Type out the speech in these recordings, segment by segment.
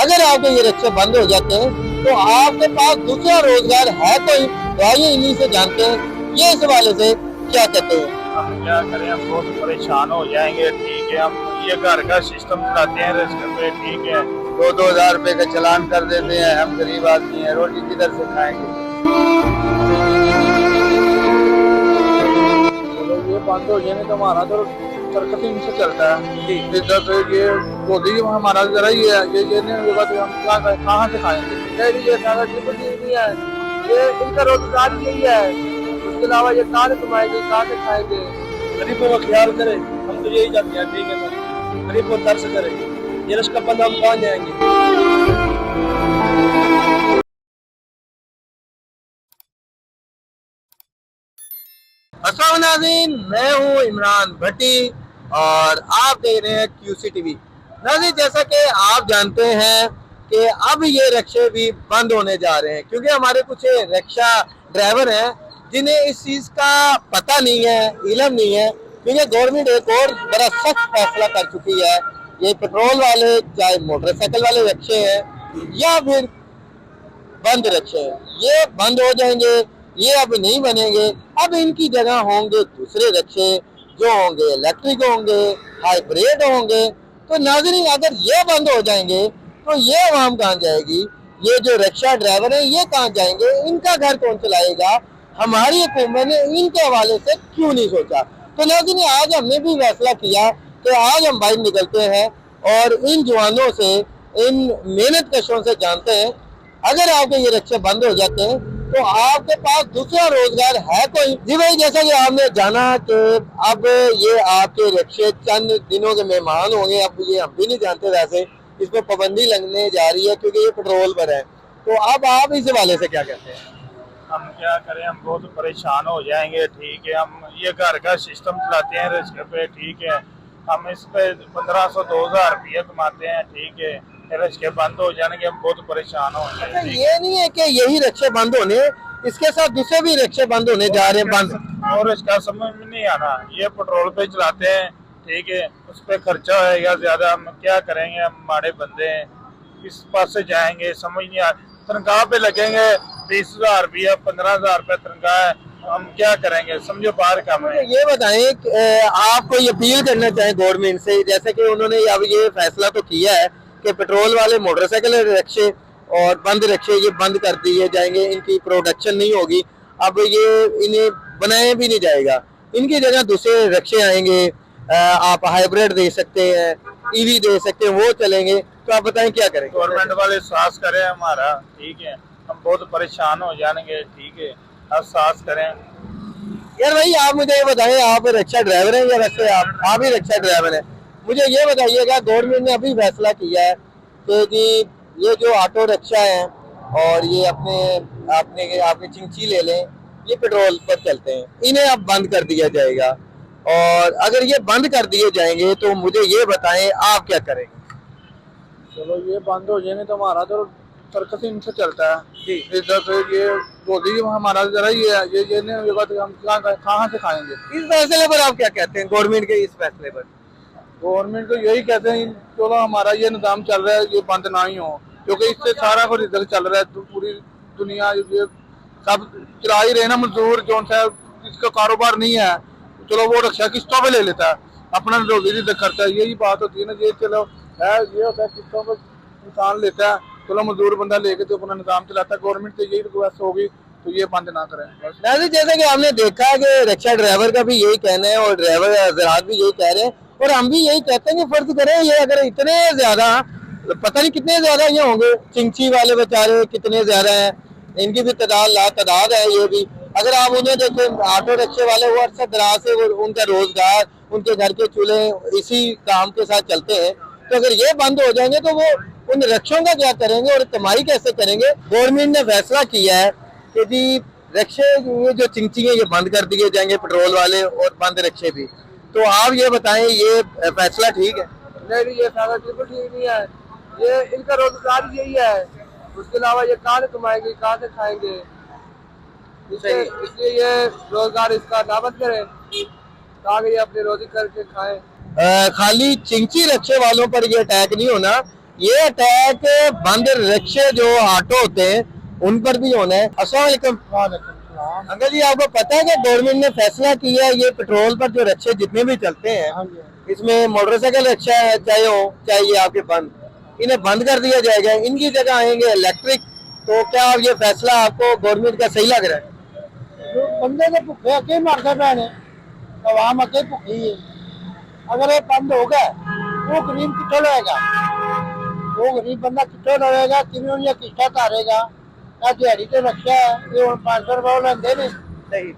अगर आपके ये रिक्शे बंद हो जाते हैं तो आपके पास दूसरा रोजगार है कोई? तो आइए इन्हीं से जानते हैं ये इस हवाले से क्या कहते हैं। हम क्या करें, हम बहुत परेशान हो जाएंगे। ठीक है, हम ये घर का सिस्टम चलाते हैं रिस्क पे। ठीक है, 2-2 हज़ार रुपए का चालान कर देते हैं। हम गरीब आदमी हैं, रोटी किधर से खाएंगे। चलो ये बंद हो जाएंगे तो हमारा तो सर्कस इनसे चलता है। जी। इधर तो ये मोदी हमारा जरा ये नहीं होगा तो हम क्या कहाँ से खाएंगे। ये सारा ट्रिपल नहीं है, ये इनका रोजगार यही है। उसके अलावा ये कहाँ से कमाएंगे, कहाँ से खाएंगे। गरीबों का ख्याल करें, हम तो यही चाहते हैं। ठीक है सर, गरीब को तरस करें। ये रिश्का बंद हम कहाँ जाएंगे। अस्सलाम नाज़रीन, मैं हूँ इमरान भट्टी और आप देख रहे हैं क्यूसी टीवी। नाज़रीन, जैसा कि आप जानते हैं कि अब ये रिक्शे भी बंद होने जा रहे हैं क्योंकि हमारे कुछ रिक्शा ड्राइवर हैं जिन्हें इस चीज़ का पता नहीं है, इल्म नहीं है, क्योंकि गवर्नमेंट एक और बड़ा सख्त फैसला कर चुकी है। ये पेट्रोल वाले चाहे मोटरसाइकिल वाले रिक्शे हैं या फिर बंद रिक्शे, ये बंद हो जाएंगे, ये अब नहीं बनेंगे। अब इनकी जगह होंगे दूसरे रिक्शे जो होंगे इलेक्ट्रिक होंगे, हाइब्रिड होंगे। तो नाज़रीन, अगर ये बंद हो जाएंगे तो ये आवाम कहाँ जाएगी? ये जो रिक्शा ड्राइवर हैं ये कहाँ जाएंगे? इनका घर कौन चलाएगा? हमारी हुकूमत ने इनके हवाले से क्यों नहीं सोचा? तो नाज़रीन, आज हमने भी फैसला किया कि आज हम बाहर निकलते हैं और इन जवानों से, इन मेहनत कशों से जानते हैं अगर आपके ये रिक्शे बंद हो जाते हैं तो आपके पास दूसरा रोजगार है कोई? जी भाई, जैसा कि आपने जाना कि अब ये आपके रिक्शे चंद दिनों के मेहमान होंगे। अब ये हम भी नहीं जानते, वैसे इस पर पाबंदी लगने जा रही है क्योंकि ये पेट्रोल पर है। तो अब आप इस हवाले से क्या कहते हैं? हम क्या करें, हम बहुत परेशान हो जाएंगे। ठीक है, हम ये घर का सिस्टम चलाते हैं रिस्क पे। ठीक है, हम इस पे 1500-2000 रुपये कमाते हैं। ठीक है, रिक्शे बंद हो जाएंगे, हम बहुत परेशान हो अच्छा, जाएंगे। ये नहीं है कि यही रिक्शे बंद होने, इसके साथ दूसरे भी रिक्शे बंद होने जा रहे हैं बंद। और इसका समझ में नहीं आना, ये पेट्रोल पे चलाते हैं। ठीक है, उस पर खर्चा होगा ज्यादा। हम क्या करेंगे, हम माड़े बंदे हैं, किस पास से जाएंगे समझ नहीं आ। तनख्वाह पे लगेंगे 20,000 रुपया, 15,000 रुपया तनख्वाह है। हम क्या करेंगे, समझो बाहर काम है। ये बताएं कि, आप कोई अपील करना चाहें गवर्नमेंट से, जैसे कि उन्होंने अब ये फैसला तो किया है कि पेट्रोल वाले मोटरसाइकिल रिक्शे और बंद रिक्शे ये बंद कर दिए जाएंगे, इनकी प्रोडक्शन नहीं होगी। अब ये इन्हें बनाया भी नहीं जाएगा, इनकी जगह दूसरे रिक्शे आएंगे। आप हाइब्रिड दे सकते हैं, ईवी दे सकते हैं, वो चलेंगे। तो आप बताएं क्या करें? गवर्नमेंट वाले साथ करें हमारा। ठीक है, हम बहुत परेशान हो जाएंगे। ठीक है, अब साथ करें। यार भाई, आप मुझे ये बताएं, आप रिक्शा ड्राइवर हैं या वैसे आप ही रिक्शा ड्राइवर हैं? मुझे ये बताइएगा, गवर्नमेंट ने अभी फैसला किया है कि जी ये जो ऑटो रिक्शा हैं और ये अपने आपने आपके चिंची ले लें, ये पेट्रोल पर चलते हैं, इन्हें अब बंद कर दिया जाएगा। और अगर ये बंद कर दिए जाएंगे तो मुझे ये बताएं आप क्या करेंगे? चलो ये बंद हो जाएंगे तो हमारा तो सर्कस इनसे चलता है। जी, इधर तो ये मोदी हमारा जरा ये नहीं होगा तो हम कहाँ से खाएंगे। इस फैसले पर आप क्या कहते हैं, गवर्नमेंट के इस फैसले पर? गवर्नमेंट तो यही कहते हैं, चलो हमारा ये निज़ाम चल रहा है, ये बंद ना ही हो, क्योंकि इससे सारा कुछ इधर चल रहा है। तो पूरी दुनिया ये सब चला ही रहे ना। मजदूर जो सा इसका कारोबार नहीं है, चलो वो रक्षा किस्तों पे ले लेता है, अपना रोजी करता है। यही बात होती है ना। ये चलो है, ये होता है किस्तों पे इंसान लेता है, चलो मजदूर बंदा लेके तो अपना निज़ाम चलाता है। गवर्नमेंट से यही रिक्वेस्ट होगी तो ये बंद ना करें बस। जैसे कि आपने देखा कि रिक्शा ड्राइवर का भी यही कहना है और ड्राइवर हजरात भी यही कह रहे हैं और हम भी यही कहते हैं कि फर्ज करें ये अगर इतने ज्यादा, पता नहीं कितने ज्यादा ये होंगे, चिंची वाले बेचारे कितने ज्यादा हैं, इनकी भी तादाद है। ये भी अगर आप उन्हें देखें, ऑटो रिक्शे वाले वो अरसा दराज से उनका रोजगार, उनके घर के चूल्हे इसी काम के साथ चलते हैं। तो अगर ये बंद हो जाएंगे तो वो उन रिक्शों का क्या करेंगे और कमाई कैसे करेंगे? गवर्नमेंट ने फैसला किया है कि जी रिक्शे ये जो चिंची है ये बंद कर दिए जाएंगे, पेट्रोल वाले और बंद रिक्शे भी। तो आप ये बताएं, ये फैसला ठीक है? नहीं, ये फैसला बिल्कुल ठीक नहीं है। ये इनका रोजगार यही है, उसके अलावा ये कहाँ से कमाएंगे, कहाँ से खाएंगे। इसलिए ये रोजगार इसका ना बंद करें ताकि ये अपनी रोजी करके खाएं। खाली चिंची रिक्शे वालों पर ये अटैक नहीं होना, ये अटैक बंद रिक्शे जो ऑटो होते हैं उन पर भी होना है। अस्सलाम वालेकुम। अंकल जी, आपको पता है कि गवर्नमेंट ने फैसला किया है ये पेट्रोल पर जो रिक्शे जितने भी चलते हैं, इसमें मोटरसाइकिल रिक्शा है चाहे हो चाहे ये आपके बंद, इन्हें बंद कर दिया जाएगा, इनकी जगह आएंगे इलेक्ट्रिक। तो क्या ये फैसला आपको गवर्नमेंट का सही लग रहा है? बंदे तो भुखे अगे मरते पे ने, आवाम अगे भुखी है। अगर ये बंद हो गया वो गरीब कितों लएगा? वो गरीब बंदा कितों लएगा? किवें उन्हें किस्तां तारेगा? आ दिहाड़ी ते रखिया है, ये हुण 500 रुपए लेंदे ने सही,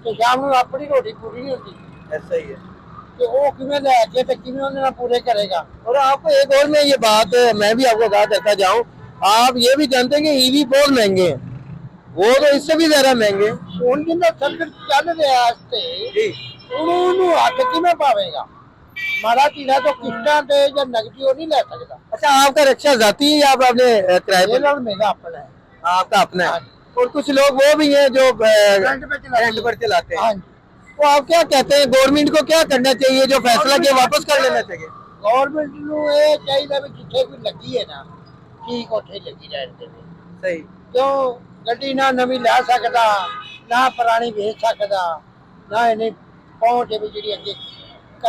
ते शाम ਨੂੰ अपनी रोटी पूरी नहीं होती, ऐसा ही है। ते वो किवें लैके ते किवें उन्हें पूरे करेगा? और आपको एक और मैं ये बात मैं भी आपको कहा करता जाऊं, आप ये भी जानते हैं कि ईवी बहुत महंगे हैं, वो तो इससे भी ज्यादा महंगे। ਹੁਣ ਜਿੰਦਾ ਸਰਕਟ ਚੱਲ ਰਿਹਾ ਇਸ ਤੇ जी, ਉਹਨੂੰ ਹੱਥ ਕਿਵੇਂ ਪਾਵੇਗਾ? ਮਾੜਾ ਧੀਰਾ ਤੋਂ ਕਿਸ਼ਤਾਂ ਤੇ ਜਾਂ ਨਗਦੀ ਉਹ नहीं ले सकता। अच्छा आपका रिक्शा जाती है या आप अपने किराए ये पर? लोग मेरा अपना है। आपका अपना हाँ है। जी। और कुछ लोग वो भी हैं जो रेंट पे चलाते रेंट पर चलाते हैं। हाँ जी। तो आप क्या कहते हैं, गवर्नमेंट को क्या करना चाहिए? जो फैसला किया वापस कर लेना चाहिए। गवर्नमेंट ਨੂੰ ਇਹ ਚਾਹੀਦਾ ਵੀ ਜਿੱਥੇ ਕੋਈ ਲੱਗੀ ਹੈ ਨਾ ਠੀਕ ਉੱਥੇ ਲੱਗੀ ਰਹਿਣ ਦੇਵੇ। सही। ਕਿਉਂ ਗੱਡੀ ਨਾ ਨਵੀਂ ਲੈ ਸਕਦਾ ਨਾ ਪੁਰਾਣੀ ਵੇਚ ਸਕਦਾ ਨਾ ਇਹਨੇ ਪਹੁੰਚ ਵੀ ਜਿਹੜੀ ਅੱਗੇ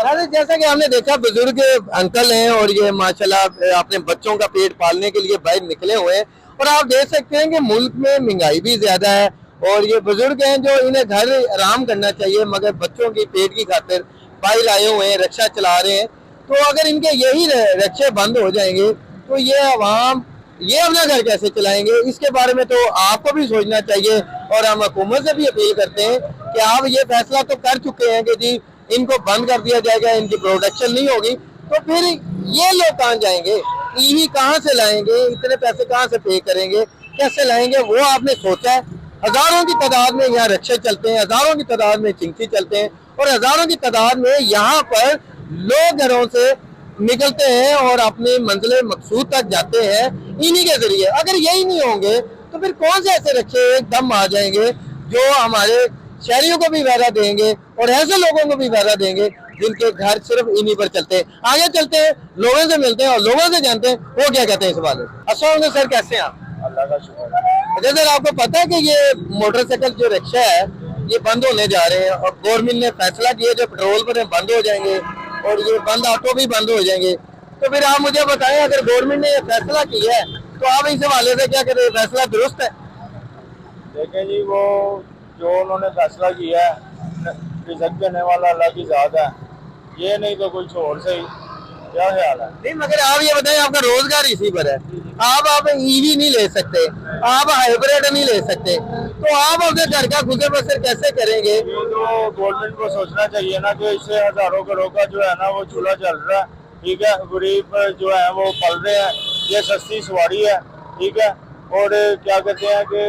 अरे जैसा कि हमने देखा बुजुर्ग अंकल हैं और ये माशाल्लाह अपने बच्चों का पेट पालने के लिए बाहर निकले हुए हैं। और आप देख सकते हैं कि मुल्क में महंगाई भी ज्यादा है और ये बुजुर्ग हैं जो इन्हें घर आराम करना चाहिए मगर बच्चों की पेट की खातिर बाहर आए हुए हैं, रिक्शा चला रहे हैं। तो अगर इनके यही रिक्शे बंद हो जाएंगे तो ये अवाम ये अपना घर कैसे चलाएंगे? इसके बारे में तो आपको भी सोचना चाहिए। और हम हुकूमत से भी अपील करते हैं कि आप ये फैसला तो कर चुके हैं कि जी इनको बंद कर दिया जाएगा, इनकी प्रोडक्शन नहीं होगी, तो फिर ये लोग कहाँ जाएंगे? ईवी कहाँ से लाएंगे? इतने पैसे कहाँ से पे करेंगे? कैसे लाएंगे? वो आपने सोचा है? हजारों की तादाद में यहाँ रिक्शे चलते हैं, हजारों की तादाद में चिंकी चलते हैं और हजारों की तादाद में यहाँ पर लोग घरों से निकलते हैं और अपनी मंजिल मकसूद तक जाते हैं इन्हीं के जरिए। अगर यही नहीं होंगे तो फिर कौन से ऐसे रिक्शे एकदम आ जाएंगे जो हमारे शहरियों को भी फायदा देंगे और ऐसे लोगों को भी फायदा देंगे जिनके घर सिर्फ इन्हीं पर चलते हैं। आगे चलते हैं, लोगों से मिलते हैं और लोगों से जानते हैं वो क्या कहते हैं इस बारे में। अस्सलाम सर, कैसे हैं आप? अल्लाह का शुक्र है। अच्छा सर, आपको पता है कि ये मोटरसाइकिल जो रिक्शा है ये बंद होने जा रहे हैं और गवर्नमेंट ने फैसला किया जो पेट्रोल पर बंद हो जाएंगे और ये बंद ऑटो भी बंद हो जाएंगे। तो फिर आप मुझे बताएं, अगर गवर्नमेंट ने ये फैसला किया है तो आप इस हवाले से क्या करें? फैसला दुरुस्त है? देखें जी, वो जो उन्होंने फैसला किया है रिजक देने वाला अल्लाह की जात है, ये नहीं तो कुछ और सही। क्या ख्याल है? नहीं, मगर आप ये बताएं, आपका रोजगार इसी पर है। आप ईवी नहीं ले सकते, आप हाइब्रिड नहीं ले सकते, तो आप अपने घर का गुजर बसर कैसे करेंगे? ये तो गवर्नमेंट को सोचना चाहिए ना कि इससे हजारों करोड़ का जो है ना वो चूल्हा चल रहा है, ठीक है, गरीब जो है वो पल रहे हैं, ये सस्ती सवारी है, ठीक है। और क्या कहते हैं कि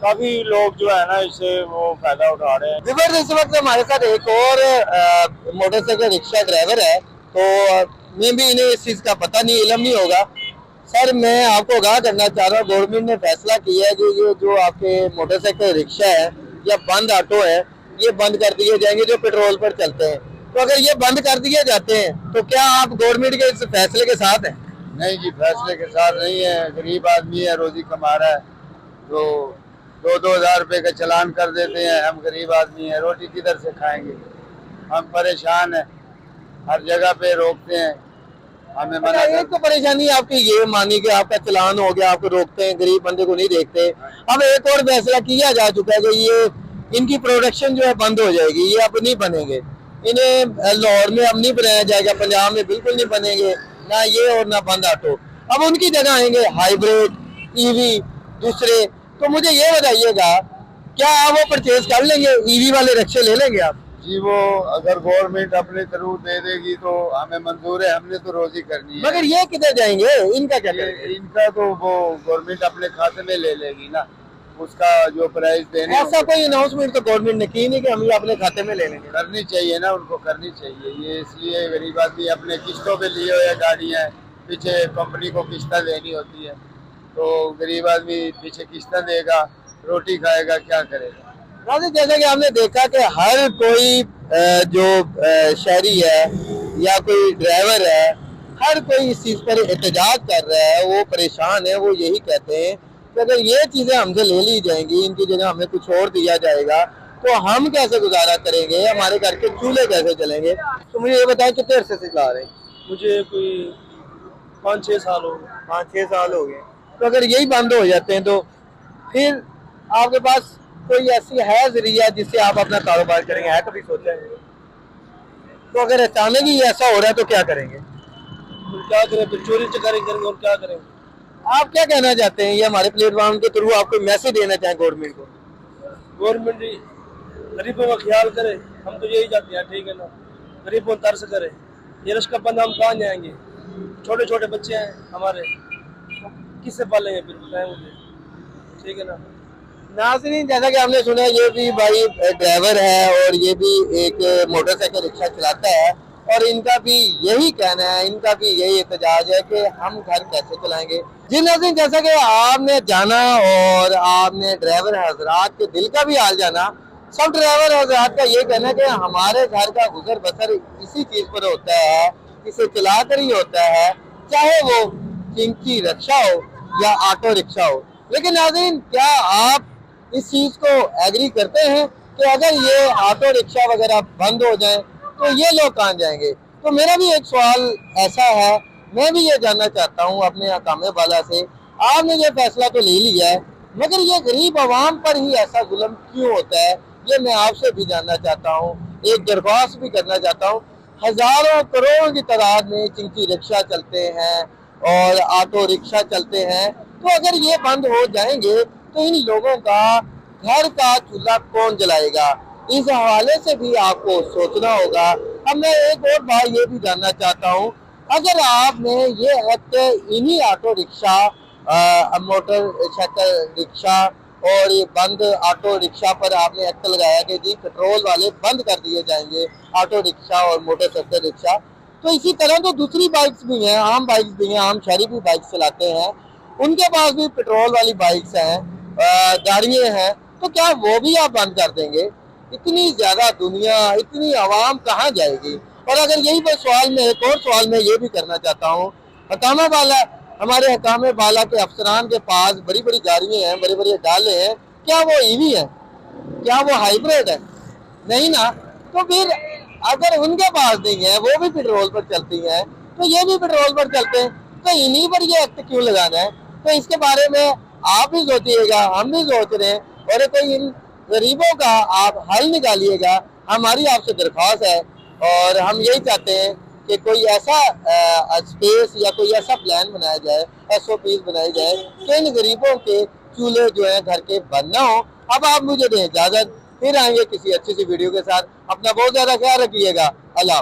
काफी लोग जो है ना इससे वो फायदा उठा रहे हैं। विवर, इस वक्त हमारे साथ एक और मोटरसाइकिल रिक्शा ड्राइवर है, तो मैं भी इन्हें इस चीज का पता नहीं, इल्म नहीं होगा। सर, मैं आपको आगाह करना चाह रहा हूँ, गवर्नमेंट ने फैसला किया है कि ये जो आपके मोटरसाइकिल रिक्शा है या बंद ऑटो है ये बंद कर दिए जाएंगे जो पेट्रोल पर चलते हैं। तो अगर ये बंद कर दिए जाते हैं तो क्या आप गवर्नमेंट के इस फैसले के साथ हैं? नहीं जी, फैसले के साथ नहीं है। गरीब आदमी है, रोजी कमा रहा है, तो 2-2 हजार रुपए का चलान कर देते हैं। हम गरीब आदमी हैं, रोटी किधर से खाएंगे? हम परेशान हैं, हर जगह पे रोकते हैं, हमें मना एक तो परेशानी आपकी ये मानी कि आपका चलान हो गया, आपको रोकते हैं, गरीब बंदे को नहीं देखते। अब एक और फैसला किया जा चुका है कि ये इनकी प्रोडक्शन जो है बंद हो जाएगी, ये अब नहीं बनेंगे, इन्हें लाहौर में अब नहीं बनाया जाएगा, पंजाब में बिल्कुल नहीं बनेंगे, ना ये और ना बंद ऑटो। अब उनकी जगह आएंगे हाइब्रिड, ईवी, दूसरे। तो मुझे ये बताइएगा, क्या आप वो परचेज कर लेंगे, ईवी वाले रिक्शे ले लेंगे आप? जी, वो अगर गवर्नमेंट अपने थ्रू दे देगी तो हमें मंजूर है, हमने तो रोजी करनी है। मगर ये किधर जाएंगे? इनका क्या करेंगे? इनका तो वो गवर्नमेंट अपने खाते में ले लेगी ना, उसका जो प्राइस देने ऐसा कोई अनाउंसमेंट तो गवर्नमेंट ने की नहीं कि हम ये अपने खाते में ले लेंगे। करनी चाहिए ना, उनको करनी चाहिए। ये इसलिए गरीब आदमी अपने किस्तों पे लिए हुए गाड़ियाँ, पीछे कंपनी को किस्तें देनी होती है, तो गरीब आदमी पीछे किस्तें देगा, रोटी खाएगा, क्या करेगा? राजी, जैसा कि आपने देखा कि हर कोई जो शहरी है या कोई ड्राइवर है हर कोई इस चीज पर एहतजाज कर रहा है, वो परेशान है, वो यही कहते हैं कि अगर ये चीजें हमसे ले ली जाएंगी, इनकी जगह हमें कुछ और दिया जाएगा, तो हम कैसे गुजारा करेंगे, हमारे घर के चूल्हे कैसे चलेंगे। तो मुझे ये बताएं कितने अरसे से चला रहे हैं? मुझे कोई 5-6 साल हो गए। 5-6 साल हो गए। तो अगर यही बंद हो जाते हैं तो फिर आपके पास कोई ऐसी है जरिया जिससे आप अपना कारोबार करेंगे, है कभी सोचा है? तो अगर अचानक ही ऐसा हो रहा है तो क्या करेंगे? फिर क्या करें, फिर चोरी चकारी करेंगे और क्या करेंगे। आप क्या कहना चाहते हैं, ये हमारे प्लेटफॉर्म के थ्रू आपको मैसेज देना चाहें गवर्नमेंट को? गवर्नमेंट गरीबों का ख्याल करे, हम तो यही चाहते हैं, ठीक है ना। गरीबों पर तरस करे, ये रिश्का बंद हम कहाँ जाएंगे, छोटे छोटे बच्चे हैं हमारे, किससे पालेंगे फिर बताएं मुझे, ठीक है ना। नाज़रीन, जैसा कि आपने सुना, ये भी भाई ड्राइवर है और ये भी एक मोटरसाइकिल रिक्शा चलाता है, और इनका भी यही कहना है, इनका भी यही एहतजाज है कि हम घर कैसे चलाएंगे। जी नाज़रीन, जैसा कि आपने जाना और आपने ड्राइवर हजरात के दिल का भी हाल जाना, सब ड्राइवर हजरात का ये कहना है कि हमारे घर का गुजर बसर इसी चीज पर होता है, इसे चलाकर ही होता है, चाहे वो चिंकी रिक्शा हो या ऑटो रिक्शा हो। लेकिन नाज़रीन, क्या आप इस चीज को एग्री करते हैं कि अगर ये ऑटो रिक्शा वगैरह बंद हो जाएं तो ये लोग कहाँ जाएंगे? तो मेरा भी एक सवाल ऐसा है, मैं भी ये जानना चाहता हूँ अपने हकामे वाला से, आपने ये फैसला तो ले लिया है, मगर ये गरीब आवाम पर ही ऐसा जुल्म क्यों होता है, ये मैं आपसे भी जानना चाहता हूँ, एक दरख्वास्त भी करना चाहता हूँ। हजारों करोड़ों की तादाद में चिंकी रिक्शा चलते हैं और ऑटो रिक्शा चलते हैं, तो अगर ये बंद हो जाएंगे तो इन लोगों का घर का चूल्हा कौन जलाएगा? इस हवाले से भी आपको सोचना होगा। अब मैं एक और बात ये भी जानना चाहता हूँ, अगर आपने ये एक्ट इन्हीं ऑटो रिक्शा, मोटरसाइकिल रिक्शा और ये बंद ऑटो रिक्शा पर आपने एक्ट लगाया कि जी पेट्रोल वाले बंद कर दिए जाएंगे, ऑटो रिक्शा और मोटरसाइकिल रिक्शा, तो इसी तरह तो दूसरी बाइक्स भी हैं, आम बाइक्स भी हैं, आम शहरी भी बाइक चलाते हैं, उनके पास भी पेट्रोल वाली बाइक्स हैं, गाड़ियां हैं, तो क्या वो भी आप बंद कर देंगे? इतनी ज्यादा दुनिया, इतनी आवाम कहाँ जाएगी? और अगर यही पर सवाल में एक और सवाल मैं ये भी करना चाहता हूँ, हकामा वाला, हमारे हकामे वाला के अफसरान के पास बड़ी बड़ी गाड़ियां हैं, बड़े बड़े डाले हैं, क्या वो ईवी है? क्या वो हाइब्रिड है? नहीं ना। तो फिर अगर उनके पास नहीं है, वो भी पेट्रोल पर चलती हैं, तो ये भी पेट्रोल पर चलते हैं, तो इन्हीं पर ये एक्ट क्यों लगाना है? तो इसके बारे में आप भी सोचिएगा, हम भी सोच रहे हैं, और कोई इन गरीबों का आप हल निकालिएगा, हमारी आपसे दरख्वास्त है। और हम यही चाहते हैं कि कोई ऐसा स्पेस या कोई ऐसा प्लान बनाया जाए, SOPs बनाई जाए कि इन गरीबों के चूल्हे जो है घर के बंद ना हो। अब आप मुझे दें इजाजत, फिर आएंगे किसी अच्छी सी वीडियो के साथ। अपना बहुत ज्यादा ख्याल रखिएगा। अल्लाह।